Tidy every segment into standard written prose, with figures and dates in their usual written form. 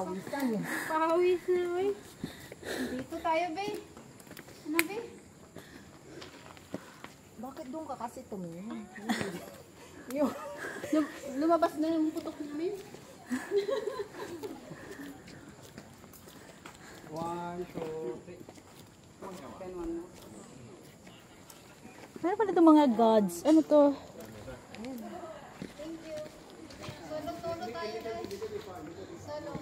pawisan eh. Pawis na, wey. Dito tayo, be. Ano, be? Bakit doon ka kasi tumingin? Lumabas na yung putok namin. 1, 2, 3. Meron pala itong mga gods. Ano to? Thank you. Solo tayo, guys. Solo.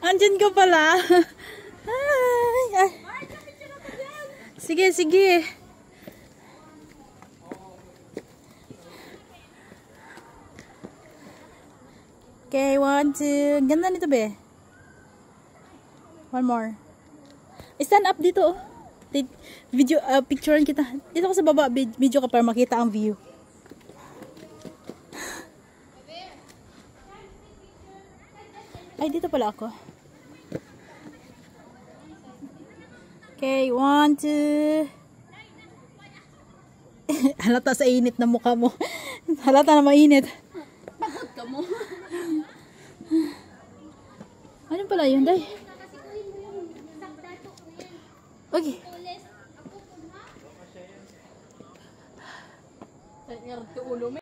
Andyan ka pala. Ay, ay. Sige, sige. Okay, 1, 2. Ganda nito, be. One more. Stand up dito, oh. Video, picturean kita. Dito ko sa baba, video ka para makita ang view. Ay, dito pala ako. Okay, 1, 2. Halata sa init na mukha mo. Halata na mainit. Pagod ka mo. Ano pala yun, day? Okay. Ulo,